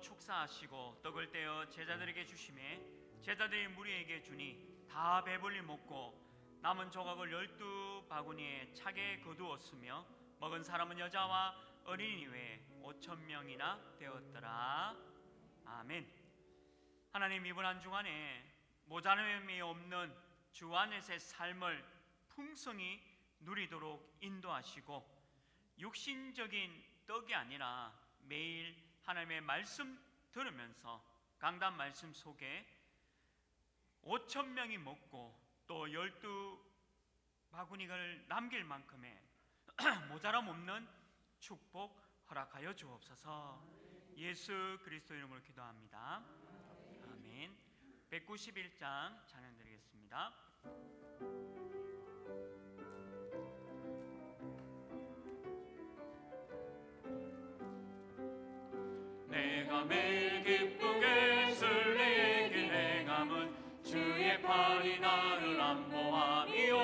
축사하시고 떡을 떼어 제자들에게 주시매 제자들이 무리에게 주니 다 배불리 먹고 남은 조각을 12바구니에 차게 거두었으며 먹은 사람은 여자와 어린이 외에 5,000명이나 되었더라. 아멘. 하나님, 이번 한 주간에 모자람이 없는 주 안에서의 삶을 풍성히 누리도록 인도하시고 육신적인 떡이 아니라 매일 하나님의 말씀 들으면서 강단 말씀 속에 5,000명이 먹고 또 12바구니를 남길 만큼의 모자람 없는 축복 허락하여 주옵소서. 예수 그리스도 이름으로 기도합니다. 아멘. 191장 찬양 드리겠습니다. 내가 매일 기쁘게 순례의 길 행함은 주의 팔이 나를 안보함이요.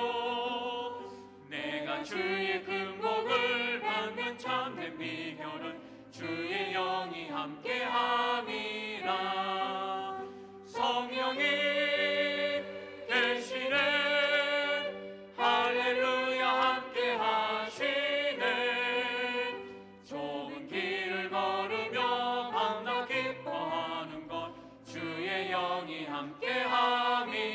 내가 주의 금복을 받는 참된 비결은 주의 영이 함께함이라. 성령이 계시네, 할렐루야 함께하시네. 좁은 길을 걸으며 밤낮 기뻐하는 것 주의 영이 함께함이라.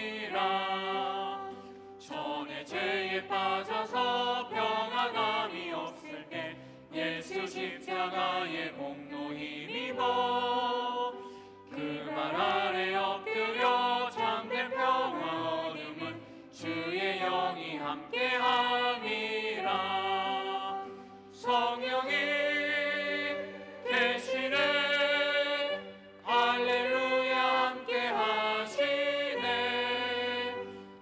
전에 죄에 빠져서 평안함이 없을 때 예수 십자가의 공로 힘입어 그 말 아래 엎드려 참된 평화 얻음은 주의 영이 함께함이라. 성령이 계시네, 할렐루야 함께하시네.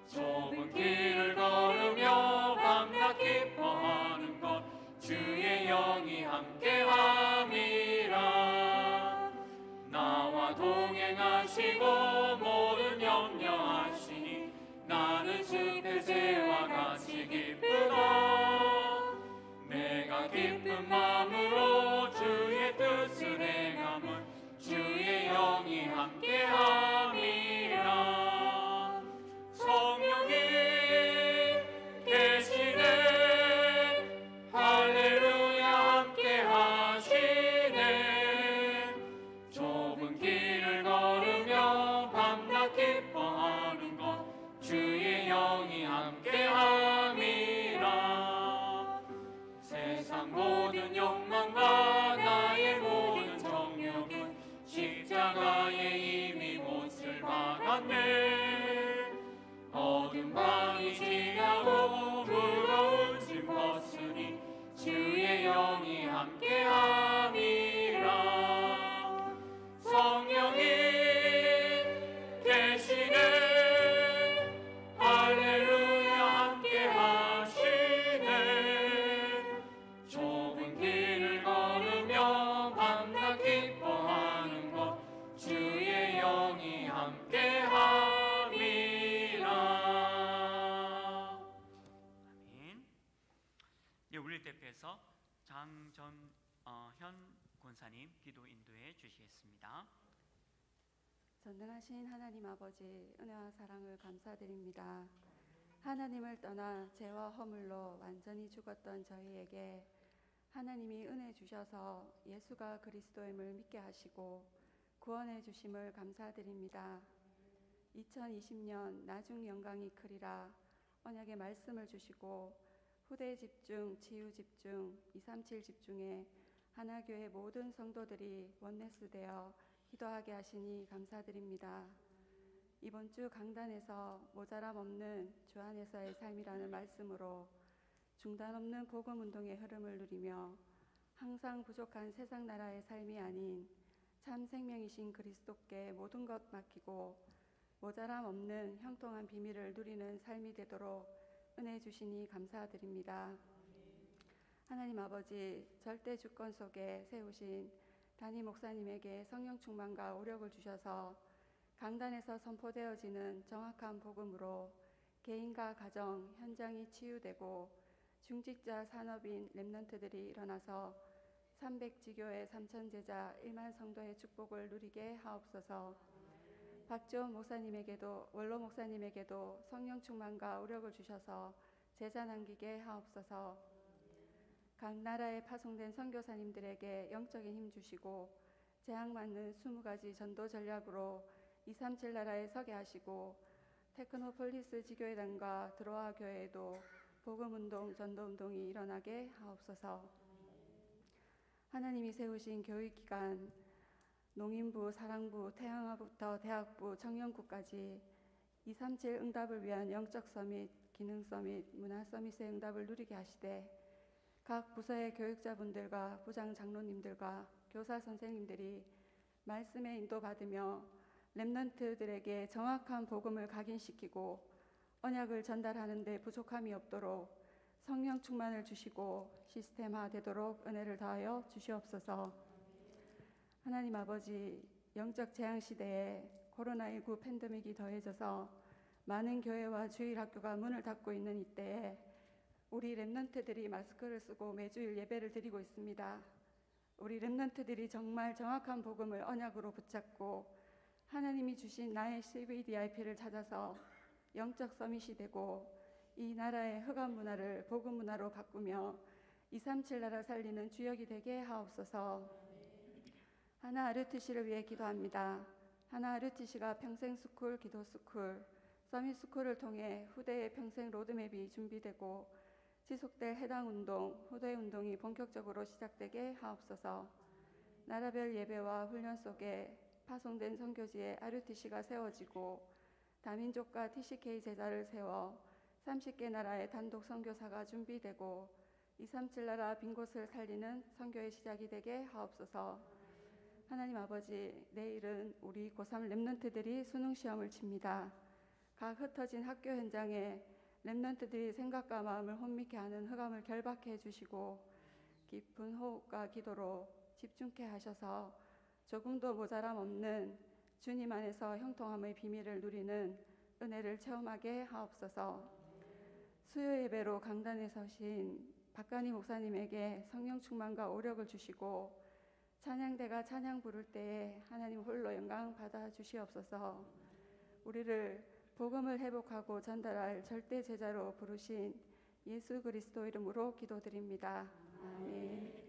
좁은 길을 걸으며 밤낮 기뻐하는 것 주의 영이 함께함이라. 나와 동행하시고 모든 염려하시니 나는 숲의 새와 같이 기쁘다. 내가 기쁜 마음으로 주의 뜻을 행함은 주의 영이 함께함이라. 성령이 계시네, 할렐루야 함께하시네. 좁은 길을 걸으며 밤낮 기뻐하는 것 주의 영이 함께함이라. 세상 모든 욕망과 나의 모든 정욕은 십자가에 이미 못을 박았네. 어두운 밤이 지나고 무거운 짐 벗으니 주의 영이 함께함이라. 성령이 계시네, 할렐루야 함께하시네. 좁은 길을 걸으며 밤낮 기뻐하는 것 주의 영이 함께함이라. 아멘. 우리를 대표해서 장전현 권사님 기도 인도해 주시겠습니다. 전능하신 하나님 아버지, 은혜와 사랑을 감사드립니다. 하나님을 떠나 죄와 허물로 완전히 죽었던 저희에게 하나님이 은혜 주셔서 예수가 그리스도임을 믿게 하시고 구원해 주심을 감사드립니다. 2020년 나중 영광이 크리라 언약의 말씀을 주시고 후대 집중, 치유 집중, 237 집중에 하나교회 모든 성도들이 원네스 되어 기도하게 하시니 감사드립니다. 이번 주 강단에서 모자람 없는 주 안에서의 삶이라는 말씀으로 중단 없는 복음 운동의 흐름을 누리며 항상 부족한 세상 나라의 삶이 아닌 참 생명이신 그리스도께 모든 것 맡기고 모자람 없는 형통한 비밀을 누리는 삶이 되도록 은혜 주시니 감사드립니다. 하나님 아버지, 절대 주권 속에 세우신 담임 목사님에게 성령 충만과 오력을 주셔서 강단에서 선포되어지는 정확한 복음으로 개인과 가정, 현장이 치유되고 중직자 산업인 렘넌트들이 일어나서 300지교회 3,000제자 1만 성도의 축복을 누리게 하옵소서. 박지원 목사님에게도 원로 목사님에게도 성령 충만과 우력을 주셔서 제자 남기게 하옵소서. 각 나라에 파송된 선교사님들에게 영적인 힘 주시고 재앙 맞는 20가지 전도 전략으로 237 나라에 서게 하시고 테크노폴리스 지교회당과 드로아 교회에도 복음운동, 전도운동이 일어나게 하옵소서. 하나님이 세우신 교육기관 농인부, 사랑부, 태양화부터 대학부, 청년부까지 237 응답을 위한 영적 서밋, 기능 서밋, 문화 서밋의 응답을 누리게 하시되 각 부서의 교육자분들과 부장 장로님들과 교사 선생님들이 말씀에 인도받으며 렘넌트들에게 정확한 복음을 각인시키고 언약을 전달하는 데 부족함이 없도록 성령 충만을 주시고 시스템화되도록 은혜를 더하여 주시옵소서. 하나님 아버지, 영적 재앙 시대에 코로나19 팬데믹이 더해져서 많은 교회와 주일학교가 문을 닫고 있는 이때에 우리 렘넌트들이 마스크를 쓰고 매주일 예배를 드리고 있습니다. 우리 렘넌트들이 정말 정확한 복음을 언약으로 붙잡고 하나님이 주신 나의 CVDIP를 찾아서 영적 서밋이 되고 이 나라의 흑암 문화를 복음 문화로 바꾸며 237 나라 살리는 주역이 되게 하옵소서. 하나 RUTC를 위해 기도합니다. 하나 RUTC가 평생 스쿨, 기도 스쿨, 서밋 스쿨을 통해 후대의 평생 로드맵이 준비되고 지속될 해당 운동, 후대 운동이 본격적으로 시작되게 하옵소서. 나라별 예배와 훈련 속에 파송된 선교지에 RUTC가 세워지고 다민족과 TCK 제자를 세워 30개 나라의 단독 선교사가 준비되고 237 나라 빈 곳을 살리는 선교의 시작이 되게 하옵소서. 하나님 아버지, 내일은 우리 고3 렘넌트들이 수능 시험을 칩니다. 각 흩어진 학교 현장에 렘넌트들이 생각과 마음을 혼미케 하는 흑암을 결박해 주시고 깊은 호흡과 기도로 집중케 하셔서 조금도 모자람 없는 주님 안에서 형통함의 비밀을 누리는 은혜를 체험하게 하옵소서. 수요 예배로 강단에 서신 박간희 목사님에게 성령 충만과 오력을 주시고 찬양대가 찬양 부를 때에 하나님 홀로 영광 받아 주시옵소서. 우리를 복음을 회복하고 전달할 절대 제자로 부르신 예수 그리스도 이름으로 기도드립니다. 아멘.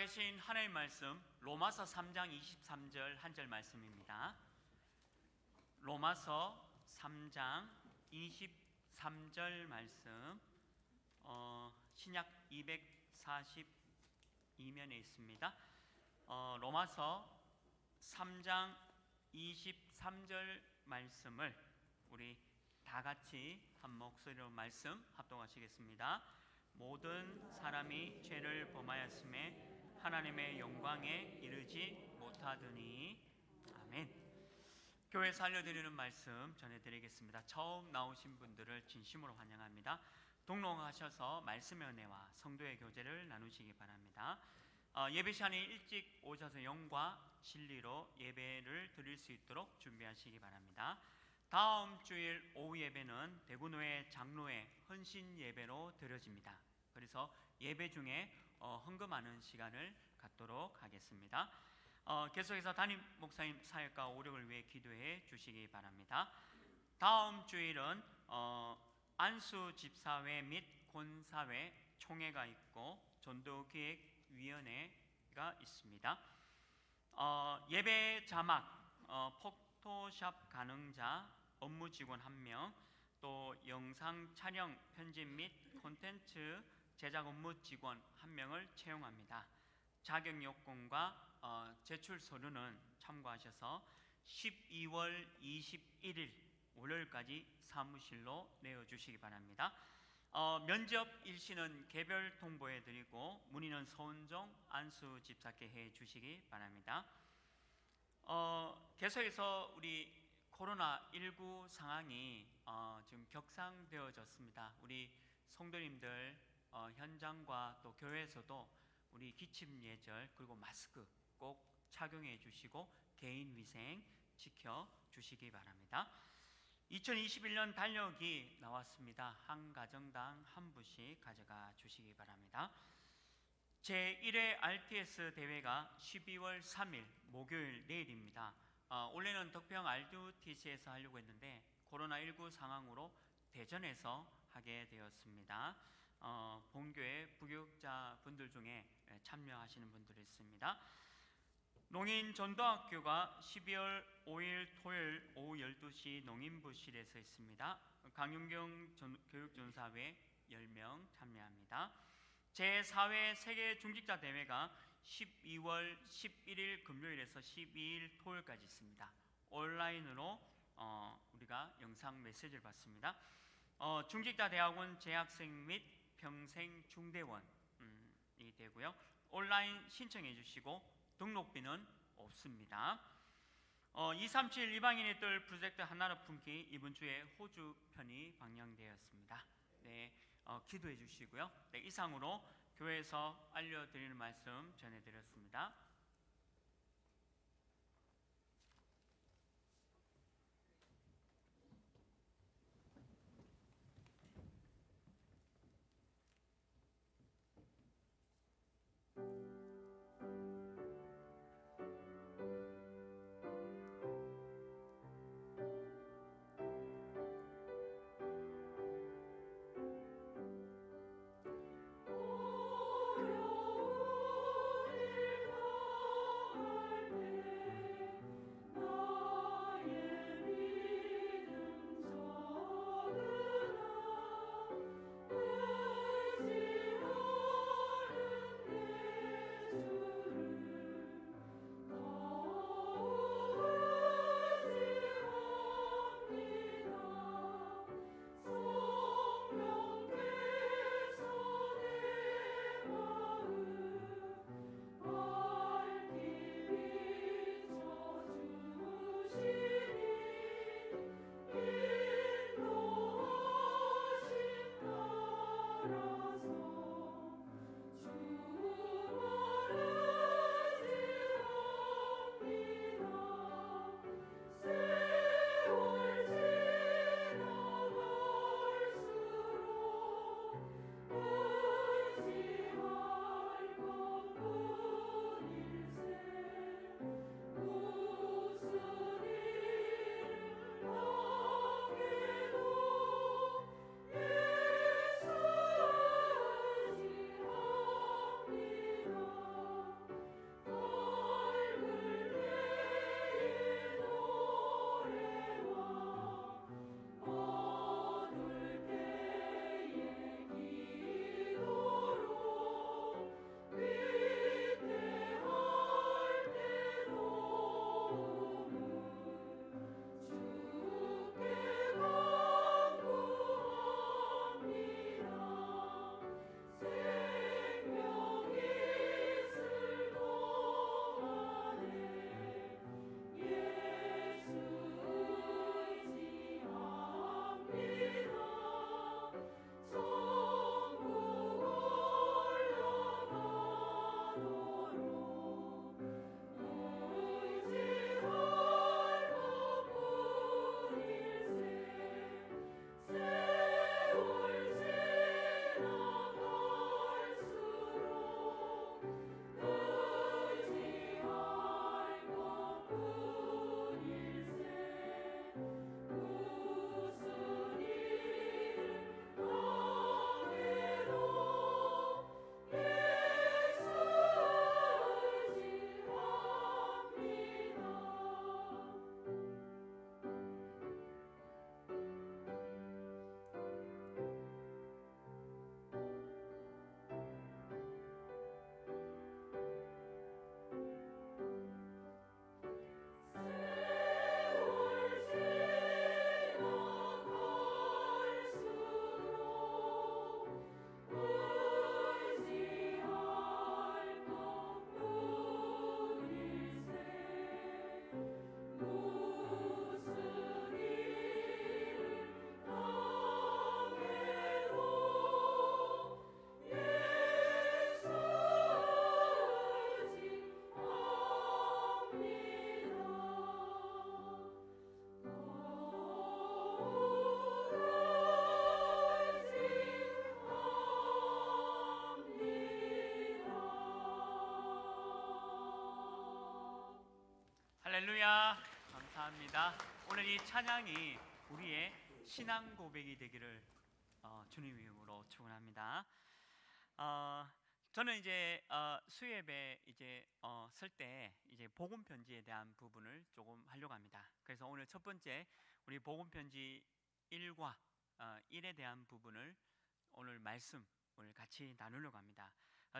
살아계신 하나님의 말씀 로마서 3장 23절 한 절 말씀입니다. 로마서 3장 23절 말씀 신약 242면에 있습니다. 로마서 3장 23절 말씀을 우리 다 같이 한 목소리로 말씀 합동하시겠습니다. 모든 사람이 죄를 범하였음에 하나님의 영광에 이르지 못하더니. 아멘. 교회에서 알려드리는 말씀 전해드리겠습니다. 처음 나오신 분들을 진심으로 환영합니다. 등록하셔서 말씀의 은혜와 성도의 교제를 나누시기 바랍니다. 예배 시간에 일찍 오셔서 영과 진리로 예배를 드릴 수 있도록 준비하시기 바랍니다. 다음 주일 오후 예배는 대구노회 장로회 헌신 예배로 드려집니다. 그래서 예배 중에 헌금하는 시간을 갖도록 하겠습니다. 계속해서 담임 목사님 사역과 오력을 위해 기도해 주시기 바랍니다. 다음 주일은 안수 집사회 및 권사회 총회가 있고 전도기획위원회가 있습니다. 예배 자막, 포토샵 가능자, 업무 직원 1명, 또 영상 촬영 편집 및 콘텐츠 제작 업무 직원 1명을 채용합니다. 자격 요건과 제출 서류는 참고하셔서 12월 21일 월요일까지 사무실로 내어주시기 바랍니다. 면접 일시는 개별 통보해 드리고 문의는 서은정 안수 집사께 해 주시기 바랍니다. 계속해서 우리 코로나19 상황이 지금 격상되어졌습니다. 우리 성도님들 현장과 또 교회에서도 우리 기침 예절 그리고 마스크 꼭 착용해 주시고 개인 위생 지켜 주시기 바랍니다. 2021년 달력이 나왔습니다. 한 가정당 한 부씩 가져가 주시기 바랍니다. 제1회 RTS 대회가 12월 3일 목요일 내일입니다. 원래는 덕평 RUTC에서 하려고 했는데 코로나19 상황으로 대전에서 하게 되었습니다. 본교회 부교육자 분들 중에 참여하시는 분들이 있습니다. 농인전도학교가 12월 5일 토요일 오후 12시 농인부실에서 있습니다. 강윤경 교육전사회 10명 참여합니다. 제4회 세계중직자 대회가 12월 11일 금요일에서 12일 토요일까지 있습니다. 온라인으로 우리가 영상 메시지를 받습니다. 중직자 대학원 재학생 및 평생 중대원이 되고요. 온라인 신청해 주시고 등록비는 없습니다. 237 이방인의 뜰 프로젝트 하나로 품기 이번 주에 호주 편이 방영되었습니다. 네, 기도해 주시고요. 네, 이상으로 교회에서 알려드리는 말씀 전해드렸습니다. 할렐루야. 감사합니다. 오늘 이 찬양이 우리의 신앙 고백이 되기를 주님 이름으로 축원합니다. 저는 이제 수예배 이제 쓸 때 이제 복음 편지에 대한 부분을 조금 하려고 합니다. 그래서 오늘 첫 번째 우리 복음 편지 1과 1에 대한 부분을 오늘 말씀을 같이 나누려고 합니다.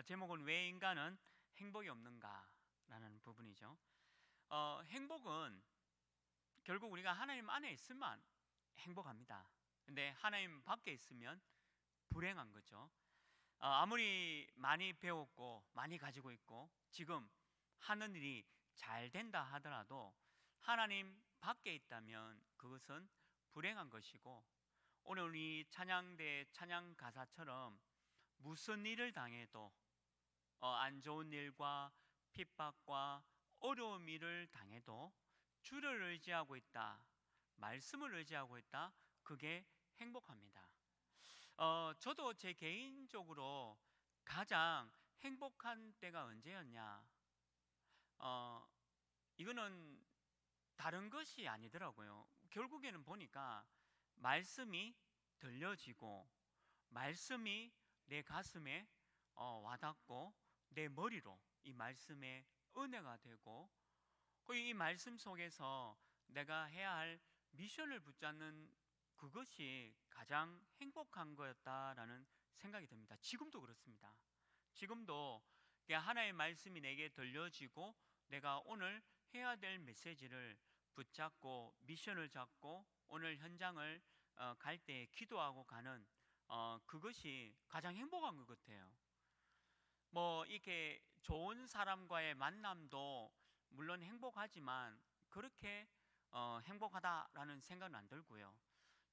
제목은 왜 인간은 행복이 없는가라는 부분이죠. 행복은 결국 우리가 하나님 안에 있으면 행복합니다. 근데 하나님 밖에 있으면 불행한 거죠. 아무리 많이 배웠고 많이 가지고 있고 지금 하는 일이 잘 된다 하더라도 하나님 밖에 있다면 그것은 불행한 것이고, 오늘 우리 찬양대 찬양 가사처럼 무슨 일을 당해도 안 좋은 일과 핍박과 어려운 일을 당해도 주를 의지하고 있다, 말씀을 의지하고 있다, 그게 행복합니다. 저도 제 개인적으로 가장 행복한 때가 언제였냐? 이거는 다른 것이 아니더라고요. 결국에는 보니까 말씀이 들려지고 말씀이 내 가슴에 와닿고 내 머리로 이 말씀의 은혜가 되고, 이 말씀 속에서 내가 해야 할 미션을 붙잡는 그것이 가장 행복한 거였다라는 생각이 듭니다. 지금도 그렇습니다. 지금도 하나의 말씀이 내게 들려지고 내가 오늘 해야 될 메시지를 붙잡고 미션을 잡고 오늘 현장을 갈 때 기도하고 가는 그것이 가장 행복한 것 같아요. 뭐 이렇게 좋은 사람과의 만남도 물론 행복하지만 그렇게 행복하다라는 생각은 안 들고요.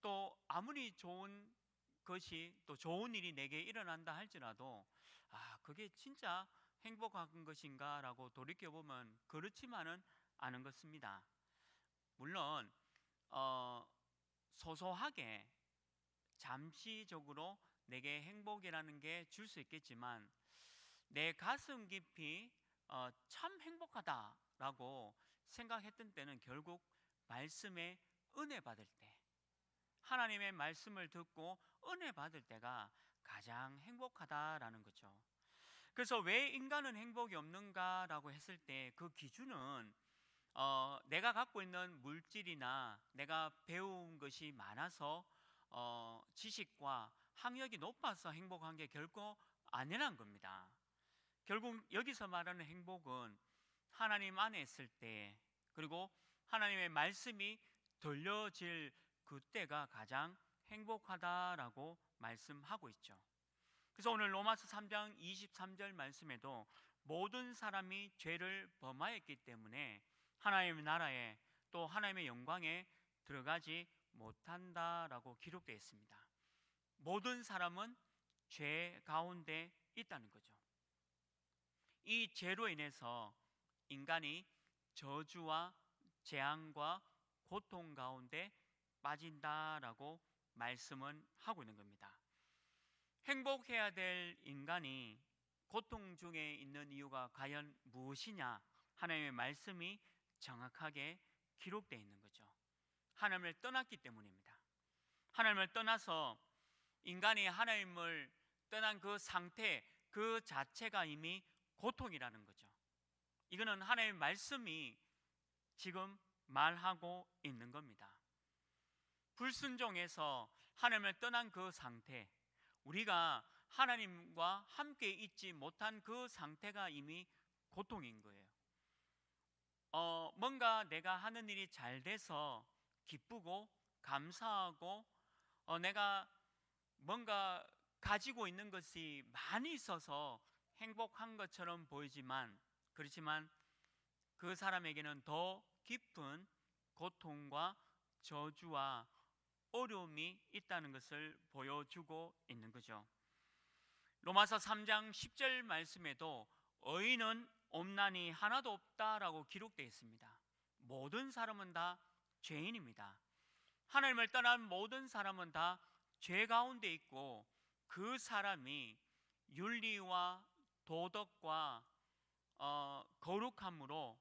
또 아무리 좋은 것이 또 좋은 일이 내게 일어난다 할지라도 그게 진짜 행복한 것인가 라고 돌이켜보면 그렇지만은 않은 것입니다. 물론 소소하게 잠시적으로 내게 행복이라는 게 줄 수 있겠지만 내 가슴 깊이 참 행복하다라고 생각했던 때는 결국 말씀에 은혜 받을 때, 하나님의 말씀을 듣고 은혜 받을 때가 가장 행복하다라는 거죠. 그래서 왜 인간은 행복이 없는가라고 했을 때 그 기준은 내가 갖고 있는 물질이나 내가 배운 것이 많아서 지식과 학력이 높아서 행복한 게 결코 아니란 겁니다. 결국 여기서 말하는 행복은 하나님 안에 있을 때, 그리고 하나님의 말씀이 들려질 그때가 가장 행복하다라고 말씀하고 있죠. 그래서 오늘 로마서 3장 23절 말씀에도 모든 사람이 죄를 범하였기 때문에 하나님의 나라에 또 하나님의 영광에 들어가지 못한다라고 기록되어 있습니다. 모든 사람은 죄 가운데 있다는 거죠. 이 죄로 인해서 인간이 저주와 재앙과 고통 가운데 빠진다라고 말씀은 하고 있는 겁니다. 행복해야 될 인간이 고통 중에 있는 이유가 과연 무엇이냐? 하나님의 말씀이 정확하게 기록되어 있는 거죠. 하나님을 떠났기 때문입니다. 하나님을 떠나서 인간이 하나님을 떠난 그 상태 그 자체가 이미 고통이라는 거죠. 이거는 하나님의 말씀이 지금 말하고 있는 겁니다. 불순종해서 하나님을 떠난 그 상태, 우리가 하나님과 함께 있지 못한 그 상태가 이미 고통인 거예요. 뭔가 내가 하는 일이 잘 돼서 기쁘고 감사하고 내가 뭔가 가지고 있는 것이 많이 있어서 행복한 것처럼 보이지만, 그렇지만 그 사람에게는 더 깊은 고통과 저주와 어려움이 있다는 것을 보여주고 있는 거죠. 로마서 3장 10절 말씀에도 의인은 없나니 하나도 없다라고 기록되어 있습니다. 모든 사람은 다 죄인입니다. 하나님을 떠난 모든 사람은 다 죄 가운데 있고 그 사람이 윤리와 도덕과 거룩함으로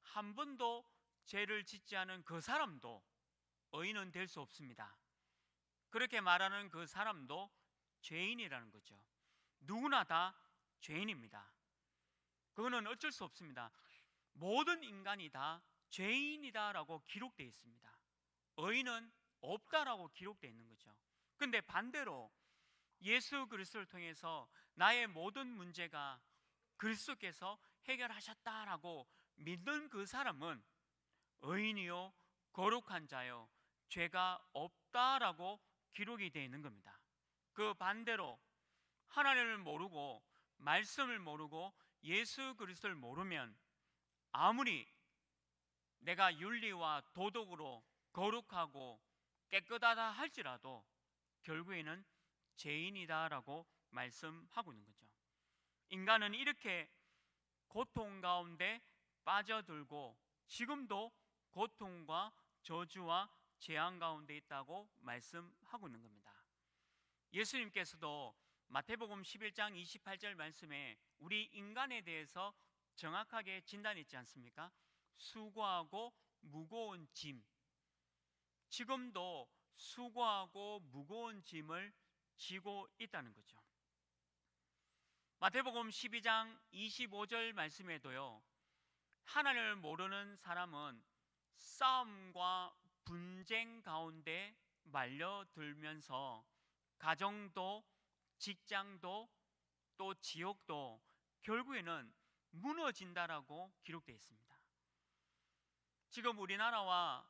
한 번도 죄를 짓지 않은 그 사람도 의인은 될 수 없습니다. 그렇게 말하는 그 사람도 죄인이라는 거죠. 누구나 다 죄인입니다. 그거는 어쩔 수 없습니다. 모든 인간이 다 죄인이다라고 기록되어 있습니다. 의인은 없다라고 기록되어 있는 거죠. 근데 반대로 예수 그리스도를 통해서 나의 모든 문제가 그리스도께서 해결하셨다라고 믿는 그 사람은 의인이요 거룩한 자요 죄가 없다라고 기록이 되어 있는 겁니다. 그 반대로 하나님을 모르고 말씀을 모르고 예수 그리스도를 모르면 아무리 내가 윤리와 도덕으로 거룩하고 깨끗하다 할지라도 결국에는 죄인이다라고 말씀하고 있는 거죠. 인간은 이렇게 고통 가운데 빠져들고 지금도 고통과 저주와 재앙 가운데 있다고 말씀하고 있는 겁니다. 예수님께서도 마태복음 11장 28절 말씀에 우리 인간에 대해서 정확하게 진단했지 않습니까? 수고하고 무거운 짐, 지금도 수고하고 무거운 짐을 지고 있다는 거죠. 마태복음 12장 25절 말씀에도요, 하나님을 모르는 사람은 싸움과 분쟁 가운데 말려들면서 가정도 직장도 또 지옥도 결국에는 무너진다라고 기록되어 있습니다. 지금 우리나라와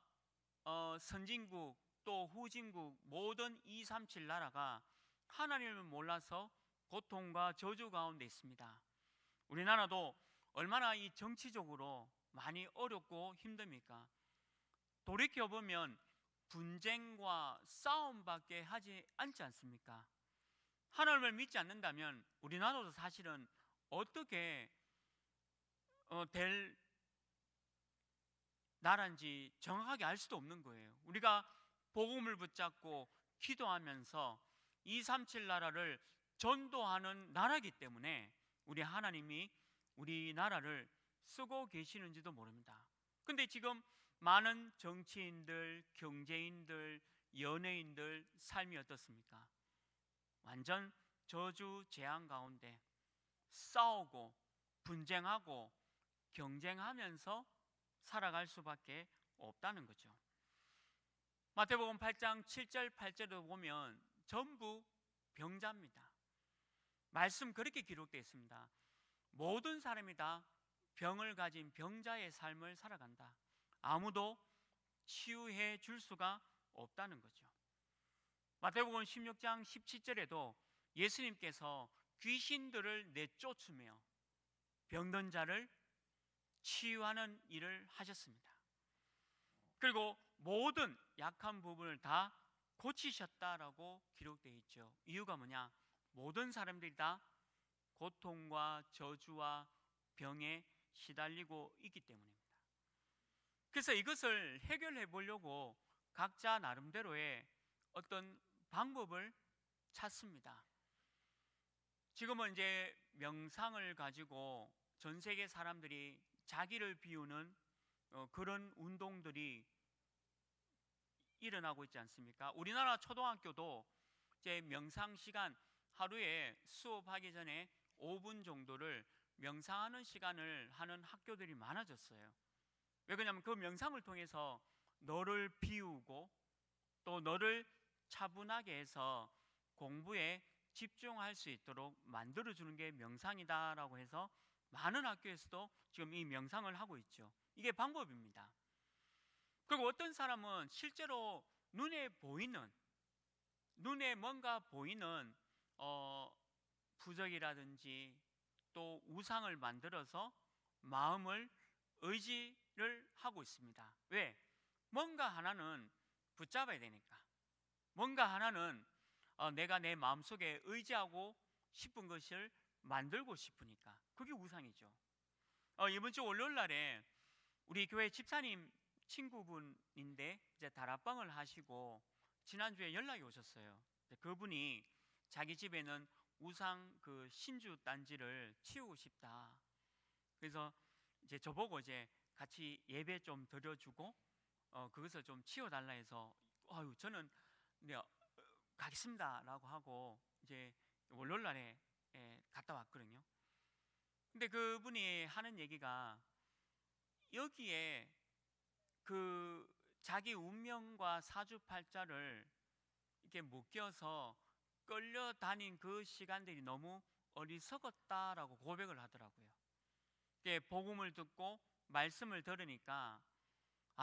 선진국 또 후진국 모든 237 나라가 하나님을 몰라서 고통과 저주 가운데 있습니다. 우리나라도 얼마나 이 정치적으로 많이 어렵고 힘듭니까? 돌이켜보면 분쟁과 싸움밖에 하지 않지 않습니까? 하나님을 믿지 않는다면 우리나라도 사실은 어떻게 될 나라인지 정확하게 알 수도 없는 거예요. 우리가 복음을 붙잡고 기도하면서 237 나라를 전도하는 나라이기 때문에 우리 하나님이 우리나라를 쓰고 계시는지도 모릅니다. 근데 지금 많은 정치인들, 경제인들, 연예인들 삶이 어떻습니까? 완전 저주 재앙 가운데 싸우고 분쟁하고 경쟁하면서 살아갈 수밖에 없다는 거죠. 마태복음 8장 7절 8절을 보면 전부 병자입니다. 말씀 그렇게 기록되어 있습니다. 모든 사람이 다 병을 가진 병자의 삶을 살아간다. 아무도 치유해 줄 수가 없다는 거죠. 마태복음 16장 17절에도 예수님께서 귀신들을 내쫓으며 병든 자를 치유하는 일을 하셨습니다. 그리고 모든 약한 부분을 다 고치셨다라고 기록되어 있죠. 이유가 뭐냐? 모든 사람들이 다 고통과 저주와 병에 시달리고 있기 때문입니다. 그래서 이것을 해결해 보려고 각자 나름대로의 어떤 방법을 찾습니다. 지금은 이제 명상을 가지고 전 세계 사람들이 자기를 비우는 그런 운동들이 일어나고 있지 않습니까? 우리나라 초등학교도 이제 명상 시간 하루에 수업하기 전에 5분 정도를 명상하는 시간을 하는 학교들이 많아졌어요. 왜 그러냐면 그 명상을 통해서 너를 비우고 또 너를 차분하게 해서 공부에 집중할 수 있도록 만들어주는 게 명상이다라고 해서 많은 학교에서도 지금 이 명상을 하고 있죠. 이게 방법입니다. 그리고 어떤 사람은 실제로 눈에 뭔가 보이는 부적이라든지 또 우상을 만들어서 마음을 의지를 하고 있습니다. 왜? 뭔가 하나는 붙잡아야 되니까. 뭔가 하나는 내가 내 마음속에 의지하고 싶은 것을 만들고 싶으니까. 그게 우상이죠. 이번 주 월요일 날에 우리 교회 집사님 친구분인데 이제 다락방을 하시고 지난주에 연락이 오셨어요. 그분이 자기 집에는 우상 신주 단지를 치우고 싶다. 그래서 이제 저보고 이제 같이 예배 좀 드려주고 그것을 좀 치워달라 해서 아유 저는 네, 가겠습니다라고 하고 이제 월요일날에 갔다 왔거든요. 근데 그분이 하는 얘기가 여기에 그 자기 운명과 사주팔자를 이렇게 묶여서 끌려다닌 그 시간들이 너무 어리석었다라고 고백을 하더라고요. 복음을 듣고 말씀을 들으니까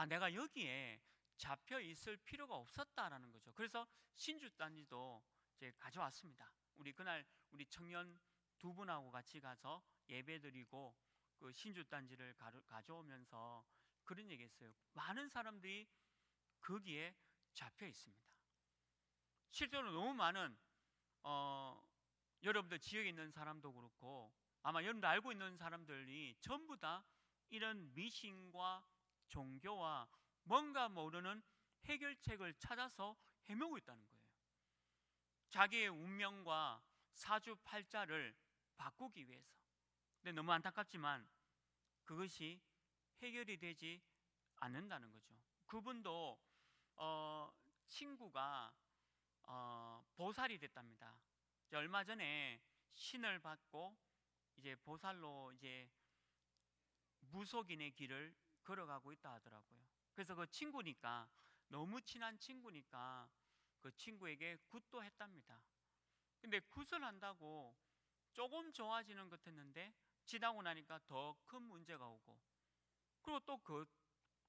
내가 여기에 잡혀 있을 필요가 없었다라는 거죠. 그래서 신주단지도 이제 가져왔습니다. 우리 그날 우리 청년 두 분하고 같이 가서 예배드리고 그 신주단지를 가져오면서 그런 얘기했어요. 많은 사람들이 거기에 잡혀 있습니다. 실제로 너무 많은 여러분들 지역에 있는 사람도 그렇고 아마 여러분들 알고 있는 사람들이 전부 다 이런 미신과 종교와 뭔가 모르는 해결책을 찾아서 헤매고 있다는 거예요. 자기의 운명과 사주팔자를 바꾸기 위해서. 근데 너무 안타깝지만 그것이 해결이 되지 않는다는 거죠. 그분도 친구가 보살이 됐답니다. 얼마 전에 신을 받고 이제 보살로 이제 무속인의 길을 걸어가고 있다 하더라고요. 그래서 그 친구니까 너무 친한 친구니까 그 친구에게 굿도 했답니다. 근데 굿을 한다고 조금 좋아지는 것 했는데 지나고 나니까 더 큰 문제가 오고 그리고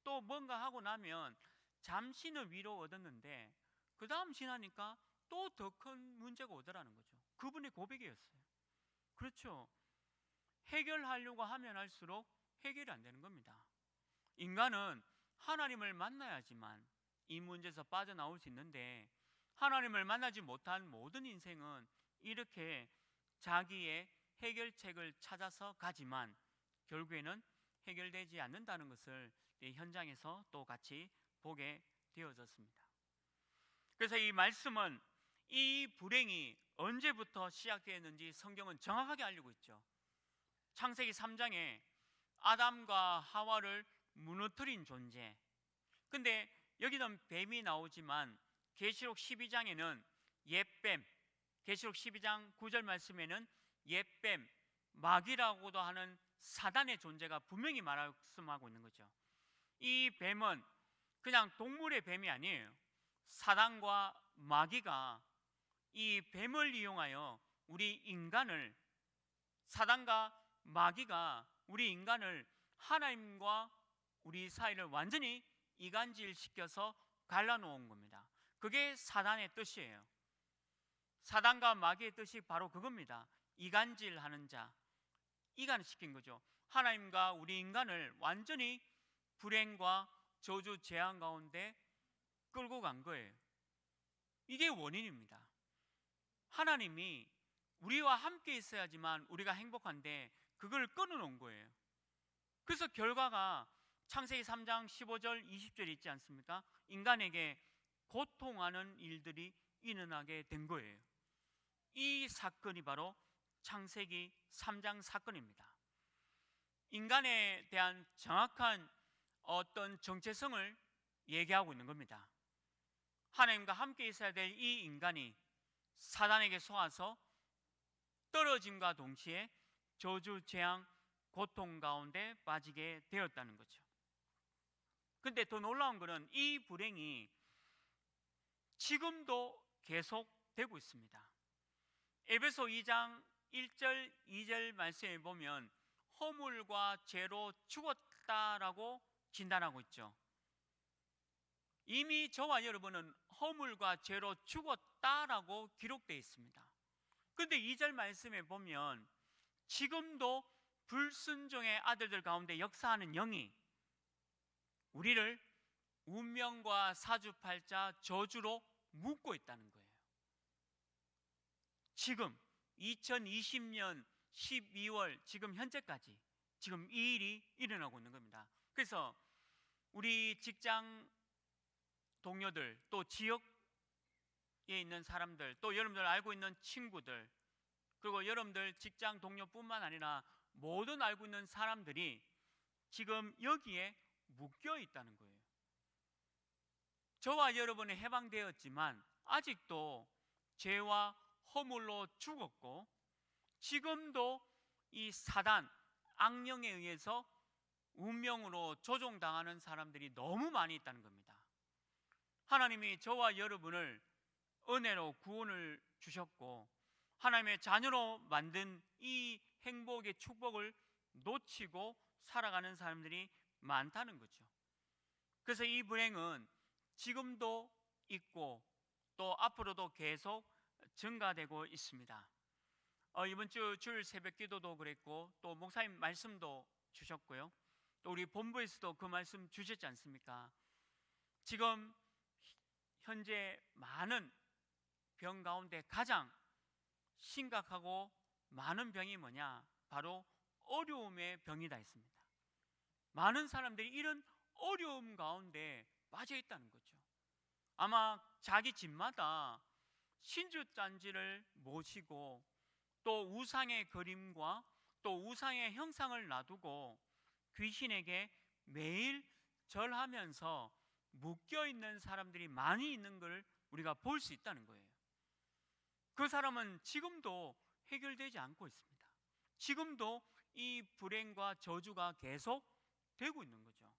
또 뭔가 하고 나면 잠시는 위로 얻었는데 그 다음 지나니까 또 더 큰 문제가 오더라는 거죠. 그분의 고백이었어요. 그렇죠. 해결하려고 하면 할수록 해결이 안 되는 겁니다. 인간은 하나님을 만나야지만 이 문제에서 빠져나올 수 있는데 하나님을 만나지 못한 모든 인생은 이렇게 자기의 해결책을 찾아서 가지만 결국에는 해결되지 않는다는 것을 현장에서 또 같이 보게 되어졌습니다. 그래서 이 말씀은 이 불행이 언제부터 시작되었는지 성경은 정확하게 알리고 있죠. 창세기 3장에 아담과 하와를 무너뜨린 존재. 근데 여기는 뱀이 나오지만 계시록 12장에는 옛뱀, 계시록 12장 9절 말씀에는 옛뱀, 마귀라고도 하는 사단의 존재가 분명히 말씀하고 있는 거죠. 이 뱀은 그냥 동물의 뱀이 아니에요. 사단과 마귀가 이 뱀을 이용하여 우리 인간을, 사단과 마귀가 우리 인간을 하나님과 우리 사이를 완전히 이간질시켜서 갈라놓은 겁니다. 그게 사단의 뜻이에요. 사단과 마귀의 뜻이 바로 그겁니다. 이간질하는 자, 이간시킨 거죠. 하나님과 우리 인간을 완전히 불행과 저주 재앙 가운데 끌고 간 거예요. 이게 원인입니다. 하나님이 우리와 함께 있어야지만 우리가 행복한데 그걸 끊어놓은 거예요. 그래서 결과가 창세기 3장 15절 20절 있지 않습니까? 인간에게 고통하는 일들이 일어나게 된 거예요. 이 사건이 바로 창세기 3장 사건입니다. 인간에 대한 정확한 어떤 정체성을 얘기하고 있는 겁니다. 하나님과 함께 있어야 될 이 인간이 사단에게 속아서 떨어짐과 동시에 저주, 재앙, 고통 가운데 빠지게 되었다는 거죠. 근데 더 놀라운 것은 이 불행이 지금도 계속되고 있습니다. 에베소 2장 1절 2절 말씀에 보면 허물과 죄로 죽었다라고 진단하고 있죠. 이미 저와 여러분은 허물과 죄로 죽었다라고 기록되어 있습니다. 그런데 2절 말씀에 보면 지금도 불순종의 아들들 가운데 역사하는 영이 우리를 운명과 사주팔자 저주로 묶고 있다는 거예요. 지금 2020년 12월 지금 현재까지 지금 이 일이 일어나고 있는 겁니다. 그래서 우리 직장 동료들, 또 지역에 있는 사람들, 또 여러분들 알고 있는 친구들, 그리고 여러분들 직장 동료뿐만 아니라 모든 알고 있는 사람들이 지금 여기에 묶여 있다는 거예요. 저와 여러분은 해방되었지만 아직도 죄와 허물로 죽었고 지금도 이 사단, 악령에 의해서 운명으로 조종당하는 사람들이 너무 많이 있다는 겁니다. 하나님이 저와 여러분을 은혜로 구원을 주셨고 하나님의 자녀로 만든 이 행복의 축복을 놓치고 살아가는 사람들이 많다는 거죠. 그래서 이 불행은 지금도 있고 또 앞으로도 계속 증가되고 있습니다. 이번 주 주일 새벽 기도도 그랬고 또 목사님 말씀도 주셨고요. 또 우리 본부에서도 그 말씀 주셨지 않습니까? 지금 현재 많은 병 가운데 가장 심각하고 많은 병이 뭐냐? 바로 어려움의 병이다 했습니다. 많은 사람들이 이런 어려움 가운데 빠져 있다는 거죠. 아마 자기 집마다 신주잔지를 모시고 또 우상의 그림과 또 우상의 형상을 놔두고 귀신에게 매일 절하면서 묶여있는 사람들이 많이 있는 걸 우리가 볼 수 있다는 거예요. 그 사람은 지금도 해결되지 않고 있습니다. 지금도 이 불행과 저주가 계속 되고 있는 거죠.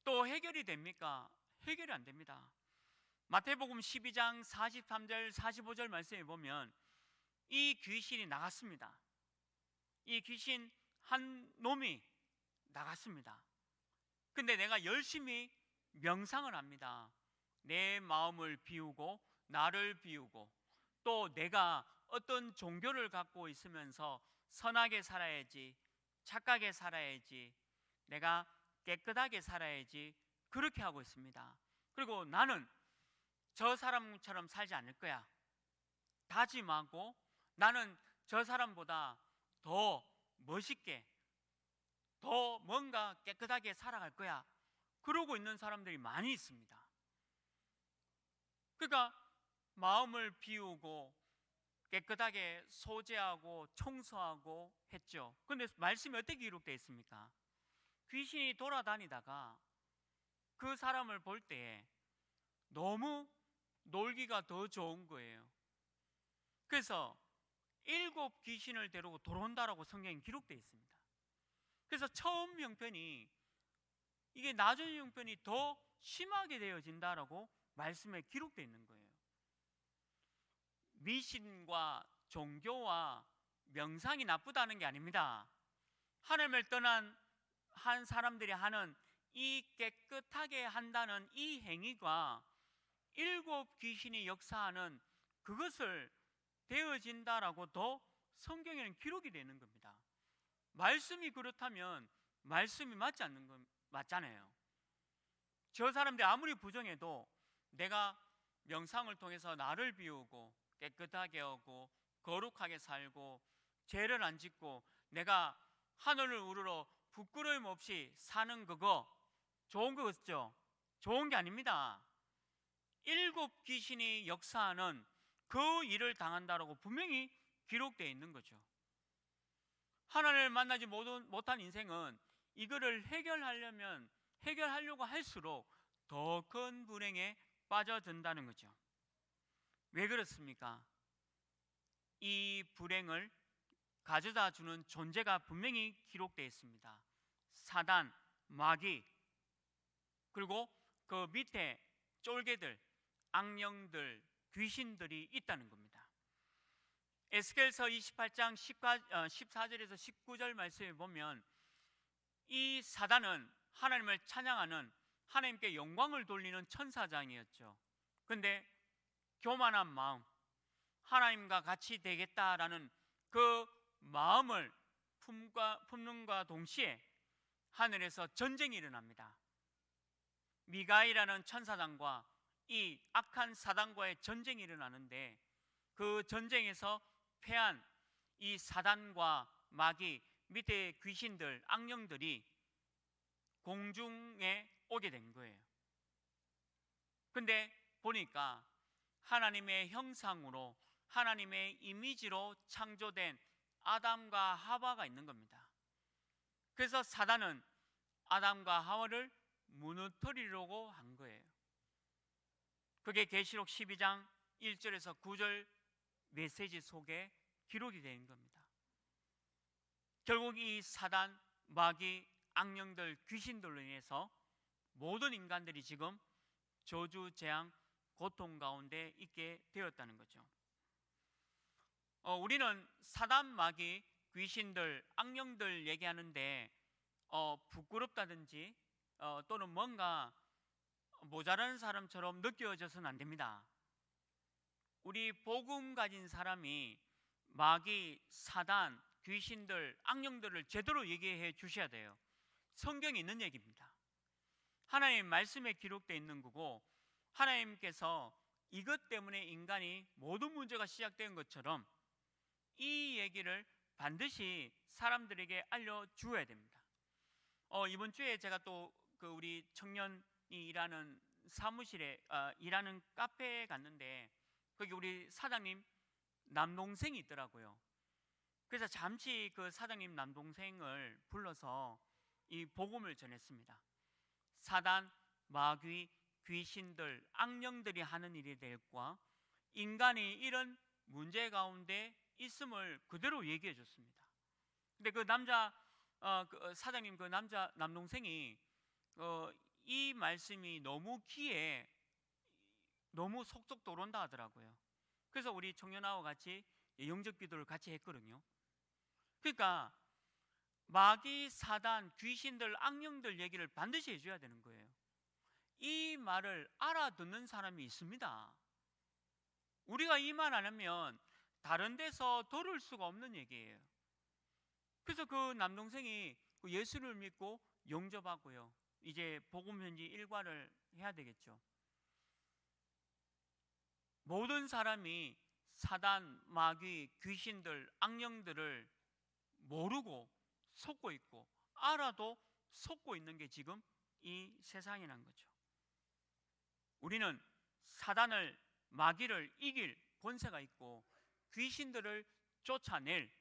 또 해결이 됩니까? 해결이 안 됩니다. 마태복음 12장 43절 45절 말씀에 보면 이 귀신이 나갔습니다. 이 귀신 한 놈이 나갔습니다. 근데 내가 열심히 명상을 합니다. 내 마음을 비우고 나를 비우고 또 내가 어떤 종교를 갖고 있으면서 선하게 살아야지, 착하게 살아야지, 내가 깨끗하게 살아야지 그렇게 하고 있습니다. 그리고 나는 저 사람처럼 살지 않을 거야 다짐하고 나는 저 사람보다 더 멋있게 더 뭔가 깨끗하게 살아갈 거야 그러고 있는 사람들이 많이 있습니다. 그러니까 마음을 비우고 깨끗하게 소재하고 청소하고 했죠. 그런데 말씀이 어떻게 기록되어 있습니까? 귀신이 돌아다니다가 그 사람을 볼 때 너무 놀기가 더 좋은 거예요. 그래서 7 귀신을 데리고 돌아온다라고 성경에 기록되어 있습니다. 그래서 처음 형편이 이게 나중 형편이 더 심하게 되어진다라고 말씀에 기록되어 있는 거예요. 미신과 종교와 명상이 나쁘다는 게 아닙니다. 하나님을 떠난 한 사람들이 하는 이 깨끗하게 한다는 이 행위가 7 귀신이 역사하는 그것을 되어진다라고 더 성경에는 기록이 되는 겁니다. 말씀이 그렇다면 말씀이 맞지 않는 건 맞잖아요. 저 사람들이 아무리 부정해도 내가 명상을 통해서 나를 비우고 깨끗하게 하고 거룩하게 살고 죄를 안 짓고 내가 하늘을 우러러 부끄러움 없이 사는 그거 좋은 거 같죠? 좋은 게 아닙니다. 7 귀신이 역사하는 그 일을 당한다라고 분명히 기록되어 있는 거죠. 하나님을 만나지 못한 인생은 이거를 해결하려고 할수록 더 큰 불행에 빠져든다는 거죠. 왜 그렇습니까? 이 불행을 가져다 주는 존재가 분명히 기록되어 있습니다. 사단, 마귀, 그리고 그 밑에 쫄개들, 악령들, 귀신들이 있다는 겁니다. 에스겔서 28장 14절에서 19절 말씀에 보면 이 사단은 하나님을 찬양하는 하나님께 영광을 돌리는 천사장이었죠. 그런데 교만한 마음, 하나님과 같이 되겠다라는 그 마음을 품는과 동시에 하늘에서 전쟁이 일어납니다. 미가이라는 천사장과 이 악한 사단과의 전쟁이 일어나는데 그 전쟁에서 패한 이 사단과 마귀, 밑에 귀신들, 악령들이 공중에 오게 된 거예요. 근데 보니까 하나님의 형상으로 하나님의 이미지로 창조된 아담과 하와가 있는 겁니다. 그래서 사단은 아담과 하와를 무너뜨리려고 한 거예요. 그게 계시록 12장 1절에서 9절 메시지 속에 기록이 된 겁니다. 결국 이 사단, 마귀, 악령들, 귀신들로 인해서 모든 인간들이 지금 저주, 재앙, 고통 가운데 있게 되었다는 거죠. 우리는 사단, 마귀, 귀신들, 악령들 얘기하는데 부끄럽다든지 또는 뭔가 모자라는 사람처럼 느껴져서는 안 됩니다. 우리 복음 가진 사람이 마귀, 사단, 귀신들, 악령들을 제대로 얘기해 주셔야 돼요. 성경에 있는 얘기입니다. 하나님 말씀에 기록되어 있는 거고, 하나님께서 이것 때문에 인간이 모든 문제가 시작된 것처럼 이 얘기를 반드시 사람들에게 알려주어야 됩니다. 이번 주에 제가 또 우리 청년이 일하는 사무실에 일하는 카페에 갔는데 거기 우리 사장님 남동생이 있더라고요. 그래서 잠시 그 사장님 남동생을 불러서 이 복음을 전했습니다. 사단, 마귀, 귀신들, 악령들이 하는 일들과 인간이 이런 문제 가운데 있음을 그대로 얘기해 줬습니다. 근데 그 사장님 그 남동생이 이 말씀이 너무 귀에 너무 속속 들어온다 하더라고요. 그래서 우리 청년하고 같이 영접 기도를 같이 했거든요. 그러니까 마귀, 사단, 귀신들, 악령들 얘기를 반드시 해줘야 되는 거예요. 이 말을 알아듣는 사람이 있습니다. 우리가 이 말 안 하면 다른 데서 들을 수가 없는 얘기예요. 그래서 그 남동생이 예수를 믿고 영접하고요, 이제 복음편지 1과를 해야 되겠죠. 모든 사람이 사단, 마귀, 귀신들, 악령들을 모르고 속고 있고 알아도 속고 있는 게 지금 이 세상이란 거죠. 우리는 사단을, 마귀를 이길 권세가 있고 귀신들을 쫓아낼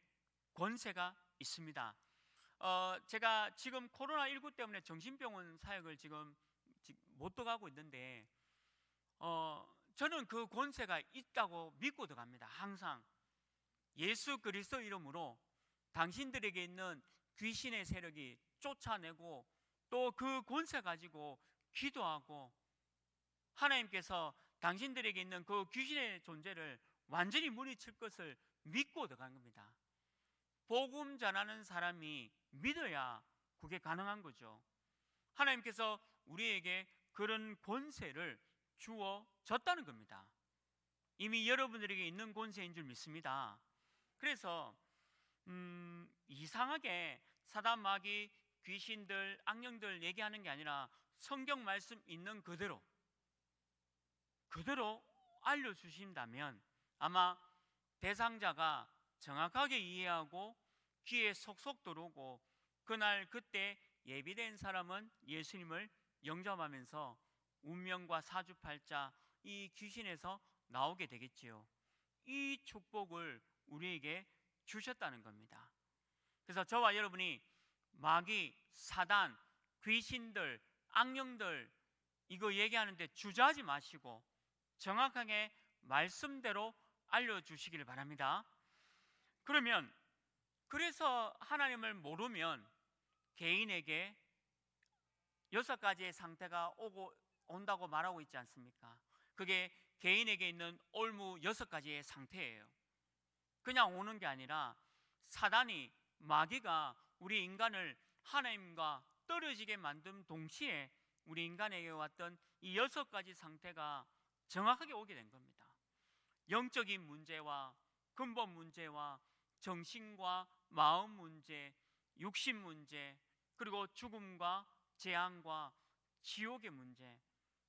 권세가 있습니다. 제가 지금 코로나19 때문에 정신병원 사역을 지금 못 들어가고 있는데 저는 그 권세가 있다고 믿고 들어갑니다. 항상 예수 그리스도 이름으로 당신들에게 있는 귀신의 세력이 쫓아내고 또 그 권세 가지고 기도하고 하나님께서 당신들에게 있는 그 귀신의 존재를 완전히 물리칠 것을 믿고 들어간 겁니다. 복음 전하는 사람이 믿어야 그게 가능한 거죠. 하나님께서 우리에게 그런 권세를 주어졌다는 겁니다. 이미 여러분들에게 있는 권세인 줄 믿습니다. 그래서 이상하게 사단, 마귀, 귀신들, 악령들 얘기하는 게 아니라 성경 말씀 있는 그대로 알려주신다면 아마 대상자가 정확하게 이해하고 귀에 속속 들어오고 그날 그때 예비된 사람은 예수님을 영접하면서 운명과 사주팔자 이 귀신에서 나오게 되겠지요. 이 축복을 우리에게 주셨다는 겁니다. 그래서 저와 여러분이 마귀, 사단, 귀신들, 악령들 이거 얘기하는데 주저하지 마시고 정확하게 말씀대로 알려주시길 바랍니다. 그래서 하나님을 모르면 개인에게 6가지의 상태가 온다고 말하고 있지 않습니까? 그게 개인에게 있는 올무 6가지의 상태예요. 그냥 오는 게 아니라 사단이, 마귀가 우리 인간을 하나님과 떨어지게 만든 동시에 우리 인간에게 왔던 이 6가지 상태가 정확하게 오게 된 겁니다. 영적인 문제와 근본 문제와 정신과 마음 문제, 육신 문제, 그리고 죽음과 재앙과 지옥의 문제,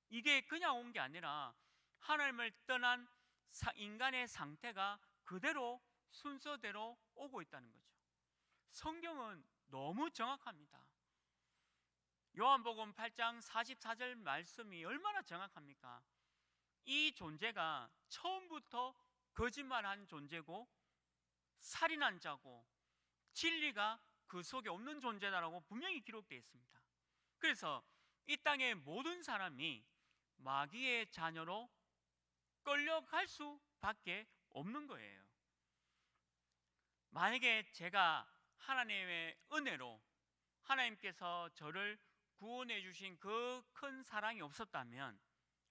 이게 그냥 온 게 아니라 하나님을 떠난 인간의 상태가 그대로 순서대로 오고 있다는 거죠. 성경은 너무 정확합니다. 요한복음 8장 44절 말씀이 얼마나 정확합니까? 이 존재가 처음부터 거짓말한 존재고 살인한 자고 진리가 그 속에 없는 존재다라고 분명히 기록되어 있습니다. 그래서 이 땅의 모든 사람이 마귀의 자녀로 끌려갈 수밖에 없는 거예요. 만약에 제가 하나님의 은혜로 하나님께서 저를 구원해 주신 그 큰 사랑이 없었다면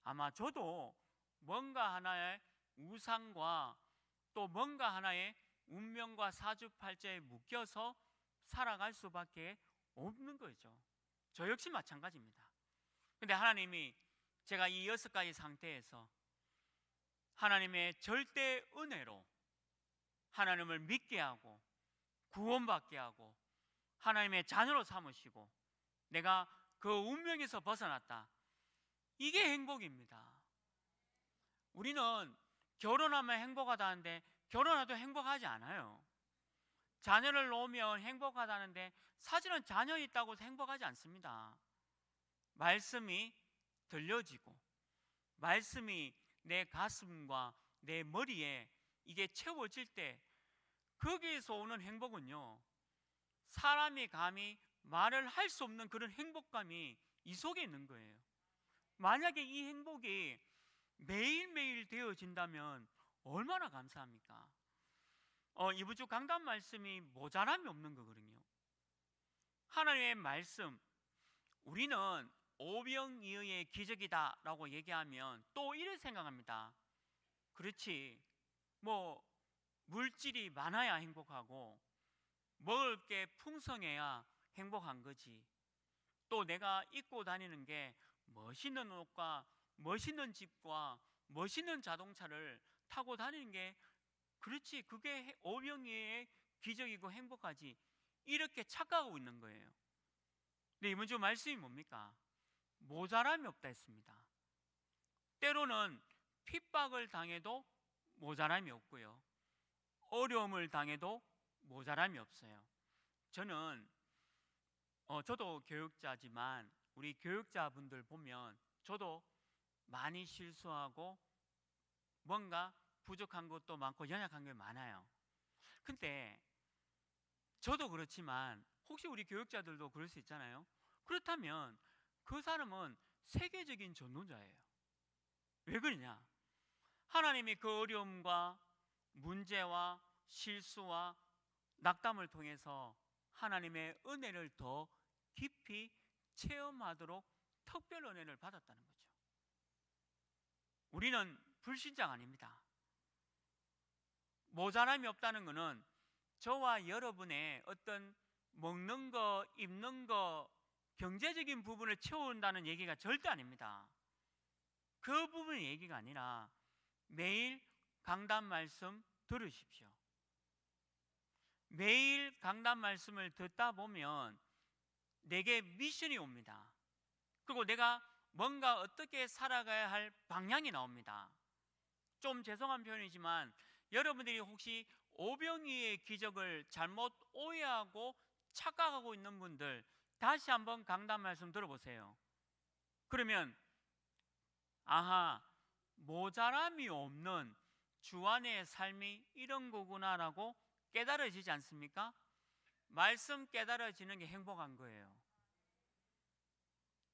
아마 저도 뭔가 하나의 우상과 또 뭔가 하나의 운명과 사주팔자에 묶여서 살아갈 수밖에 없는 거죠. 저 역시 마찬가지입니다. 근데 하나님이 제가 이 6가지 상태에서 하나님의 절대 은혜로 하나님을 믿게 하고 구원받게 하고 하나님의 자녀로 삼으시고 내가 그 운명에서 벗어났다. 이게 행복입니다. 우리는 결혼하면 행복하다는데 결혼해도 행복하지 않아요. 자녀를 놓으면 행복하다는데 사실은 자녀 있다고 해서 행복하지 않습니다. 말씀이 들려지고 말씀이 내 가슴과 내 머리에 이게 채워질 때 거기에서 오는 행복은요, 사람이 감히 말을 할 수 없는 그런 행복감이 이 속에 있는 거예요. 만약에 이 행복이 매일매일 되어진다면 얼마나 감사합니까? 이번 주 강단 말씀이 모자람이 없는 거거든요. 하나님의 말씀, 우리는 오병이어의 기적이다 라고 얘기하면 또 이래 생각합니다. 그렇지, 뭐 물질이 많아야 행복하고 먹을 게 풍성해야 행복한 거지. 또 내가 입고 다니는 게 멋있는 옷과 멋있는 집과 멋있는 자동차를 타고 다니는 게 그렇지, 그게 오병이어의 기적이고 행복하지, 이렇게 착각하고 있는 거예요. 근데 이번 주 말씀이 뭡니까? 모자람이 없다 했습니다. 때로는 핍박을 당해도 모자람이 없고요, 어려움을 당해도 모자람이 없어요. 저도 교육자지만 우리 교육자분들 보면 저도 많이 실수하고 뭔가 부족한 것도 많고 연약한 게 많아요. 근데 저도 그렇지만 혹시 우리 교육자들도 그럴 수 있잖아요. 그렇다면 그 사람은 세계적인 전도자예요. 왜 그러냐? 하나님이 그 어려움과 문제와 실수와 낙담을 통해서 하나님의 은혜를 더 깊이 체험하도록 특별 은혜를 받았다는 거죠. 우리는 불신자가 아닙니다. 모자람이 없다는 것은 저와 여러분의 어떤 먹는 거, 입는 거, 경제적인 부분을 채운다는 얘기가 절대 아닙니다. 그 부분의 얘기가 아니라 매일 강단 말씀 들으십시오. 매일 강단 말씀을 듣다 보면 내게 미션이 옵니다. 그리고 내가 뭔가 어떻게 살아가야 할 방향이 나옵니다. 좀 죄송한 표현이지만 여러분들이 혹시 오병이의 기적을 잘못 오해하고 착각하고 있는 분들 다시 한번 강단 말씀 들어보세요. 그러면 아하, 모자람이 없는 주 안의 삶이 이런 거구나라고 깨달아지지 않습니까? 말씀 깨달아지는 게 행복한 거예요.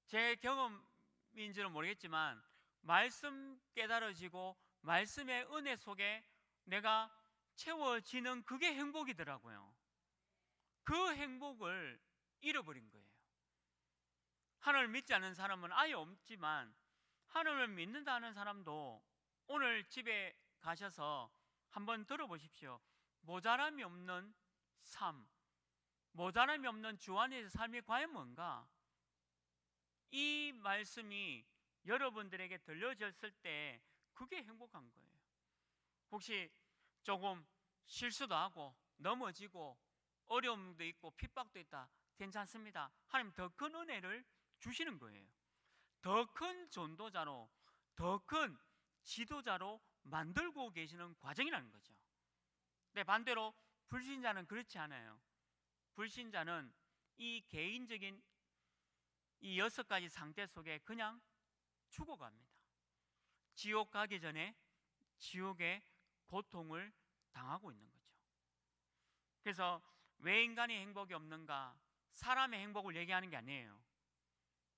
제 경험인지는 모르겠지만 말씀 깨달아지고 말씀의 은혜 속에 내가 채워지는 그게 행복이더라고요. 그 행복을 잃어버린 거예요. 하나님을 믿지 않는 사람은 아예 없지만 하나님을 믿는다는 사람도 오늘 집에 가셔서 한번 들어보십시오. 모자람이 없는 삶, 모자람이 없는 주 안의 삶이 과연 뭔가? 이 말씀이 여러분들에게 들려졌을 때 그게 행복한 거예요. 혹시 조금 실수도 하고 넘어지고 어려움도 있고 핍박도 있다, 괜찮습니다. 하나님 더 큰 은혜를 주시는 거예요. 더 큰 전도자로, 더 큰 지도자로 만들고 계시는 과정이라는 거죠. 근데 반대로 불신자는 그렇지 않아요. 불신자는 이 개인적인 이 6가지 상태 속에 그냥 죽어갑니다. 지옥 가기 전에 지옥의 고통을 당하고 있는 거죠. 그래서 왜 인간이 행복이 없는가? 사람의 행복을 얘기하는 게 아니에요.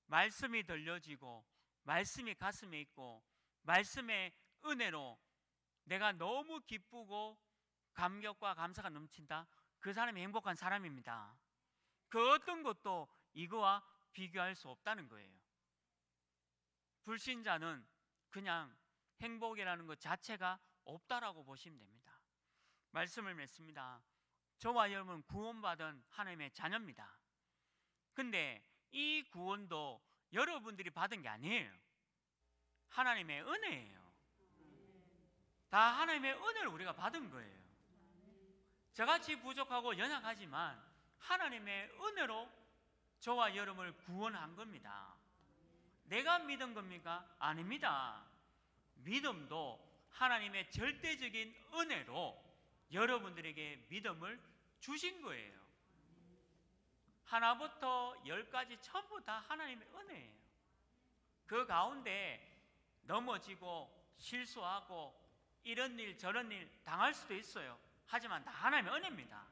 말씀이 들려지고 말씀이 가슴에 있고 말씀의 은혜로 내가 너무 기쁘고 감격과 감사가 넘친다. 그 사람이 행복한 사람입니다. 그 어떤 것도 이거와 비교할 수 없다는 거예요. 불신자는 그냥 행복이라는 것 자체가 없다라고 보시면 됩니다. 말씀을 맺습니다. 저와 여러분은 구원받은 하나님의 자녀입니다. 근데 이 구원도 여러분들이 받은 게 아니에요. 하나님의 은혜예요. 다 하나님의 은혜를 우리가 받은 거예요. 저같이 부족하고 연약하지만 하나님의 은혜로 저와 여러분을 구원한 겁니다. 내가 믿은 겁니까? 아닙니다. 믿음도 하나님의 절대적인 은혜로 여러분들에게 믿음을 주신 거예요. 하나부터 열까지 전부 다 하나님의 은혜예요. 그 가운데 넘어지고 실수하고 이런 일 저런 일 당할 수도 있어요. 하지만 다 하나님의 은혜입니다.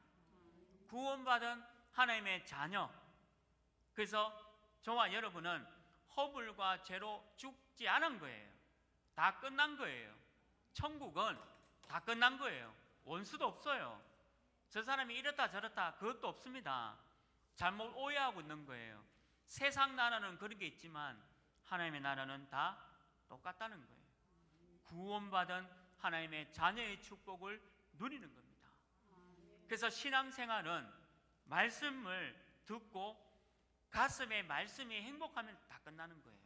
구원받은 하나님의 자녀. 그래서 저와 여러분은 허물과 죄로 죽지 않은 거예요. 다 끝난 거예요. 천국은 다 끝난 거예요. 원수도 없어요. 저 사람이 이렇다 저렇다 그것도 없습니다. 잘못 오해하고 있는 거예요. 세상 나라는 그런 게 있지만 하나님의 나라는 다 똑같다는 거예요. 구원받은 하나님의 자녀의 축복을 누리는 겁니다. 그래서 신앙생활은 말씀을 듣고 가슴에 말씀이 행복하면 다 끝나는 거예요.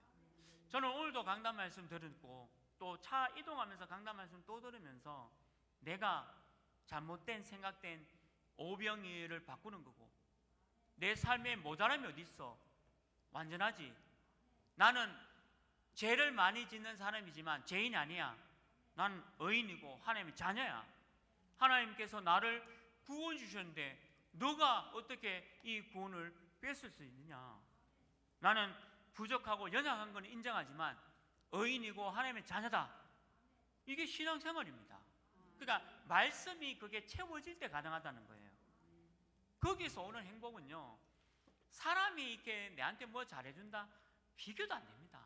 저는 오늘도 강단 말씀 들었고 또 차 이동하면서 강단 말씀 또 들으면서 내가 잘못된 생각된 오병이를 바꾸는 거고 내 삶에 모자람이 어디 있어? 완전하지. 나는 죄를 많이 짓는 사람이지만 죄인이 아니야. 난 의인이고 하나님의 자녀야. 하나님께서 나를 구원 주셨는데 너가 어떻게 이 구원을 뺏을 수 있느냐? 나는 부족하고 연약한 건 인정하지만 의인이고 하나님의 자녀다. 이게 신앙생활입니다. 그러니까 말씀이 그게 채워질 때 가능하다는 거예요. 거기서 오는 행복은요, 사람이 이렇게 내한테 뭐 잘해준다? 비교도 안 됩니다.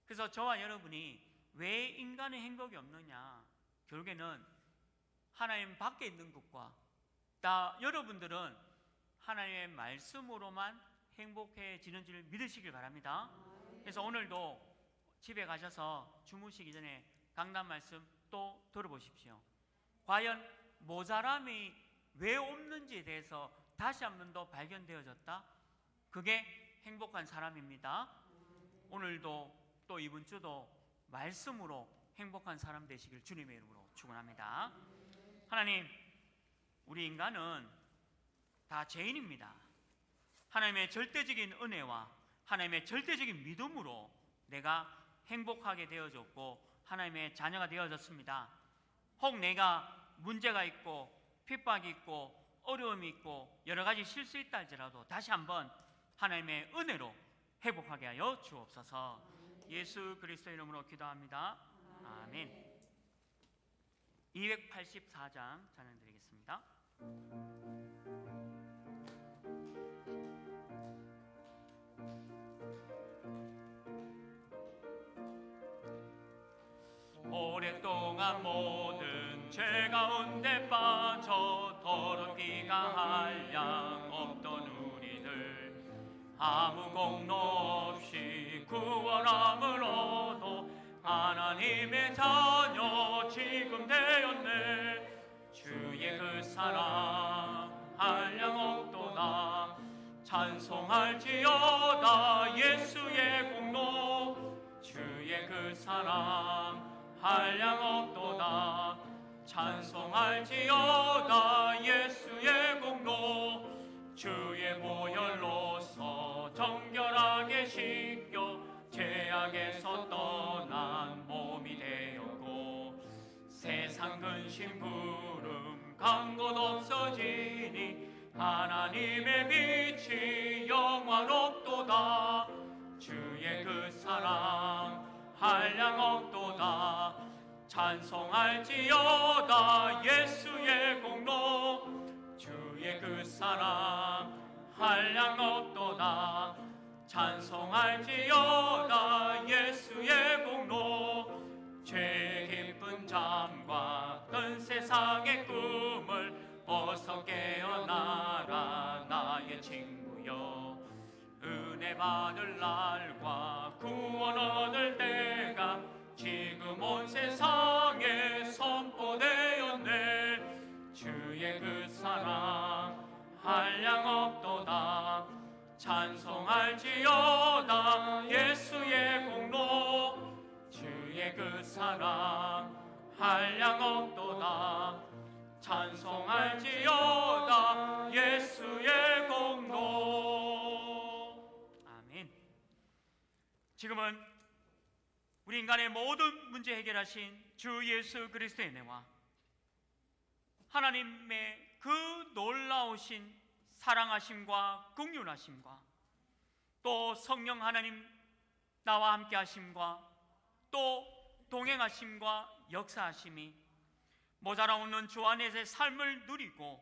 그래서 저와 여러분이 왜 인간의 행복이 없느냐? 결국에는 하나님 밖에 있는 것과 다 여러분들은 하나님의 말씀으로만 행복해지는 줄 믿으시길 바랍니다. 그래서 오늘도 집에 가셔서 주무시기 전에 강단 말씀 또 들어보십시오. 과연 모자람이 왜 없는지에 대해서 다시 한 번 더 발견되어졌다? 그게 행복한 사람입니다. 오늘도 또 이번 주도 말씀으로 행복한 사람 되시길 주님의 이름으로 축원합니다. 하나님, 우리 인간은 다 죄인입니다. 하나님의 절대적인 은혜와 하나님의 절대적인 믿음으로 내가 행복하게 되어졌고 하나님의 자녀가 되어졌습니다. 혹 내가 문제가 있고 핍박이 있고 어려움이 있고 여러 가지 실수 있다 할지라도 다시 한번 하나님의 은혜로 회복하게 하여 주옵소서. 예수 그리스도 이름으로 기도합니다. 아멘. 284장 찬양 드리겠습니다. 오랫동안 모든 죄 가운데 빠져 더럽기가 한량 없던 우리들 아무 공로 없이 구원함을 얻어 하나님의 자녀 지금 되었네. 주의 그 사랑 한량 없도다. 찬송할지어다 예수의 공로. 주의 그 사랑 한량 없도다. 찬송할지어다 예수의 공로. 주의 보혈로서 정결하게 씻겨 죄악에서 떠난 몸이 되었고 세상 근심 부름 간 곳 없어지니 하나님의 빛이 영화롭도다. 주의 그 사랑 한량 없도다. 찬송할지어다 예수의 공로. 주의 그 사랑 한량없도다. 찬송할지어다 예수의 공로. 죄 깊은 잠과 큰 세상의 꿈을 어서 깨어나라 나의 친구여. 은혜 받을 날과 구원 얻을 때가 지금 온 세상에 선포되었네. 주의 그 사랑 한량없도다. 찬송할지어다 예수의 공로. 주의 그 사랑 한량없도다. 찬송할지어다 예수의 공로. 아멘. 지금은 우리 인간의 모든 문제 해결하신 주 예수 그리스도의 은혜와 하나님의 그 놀라우신 사랑하심과 긍휼하심과 또 성령 하나님 나와 함께 하심과 또 동행하심과 역사하심이 모자라 없는 주 안에서의 삶을 누리고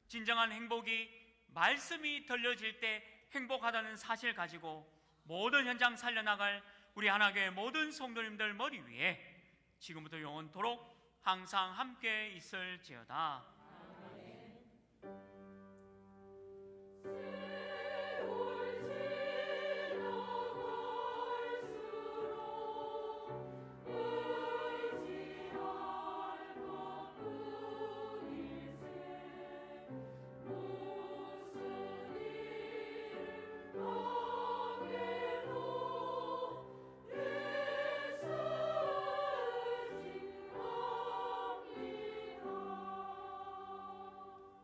진정한 행복이 말씀이 들려질 때 행복하다는 사실 가지고 모든 현장 살려나갈 우리 하나교회 모든 성도님들 머리 위에 지금부터 영원토록 항상 함께 있을지어다.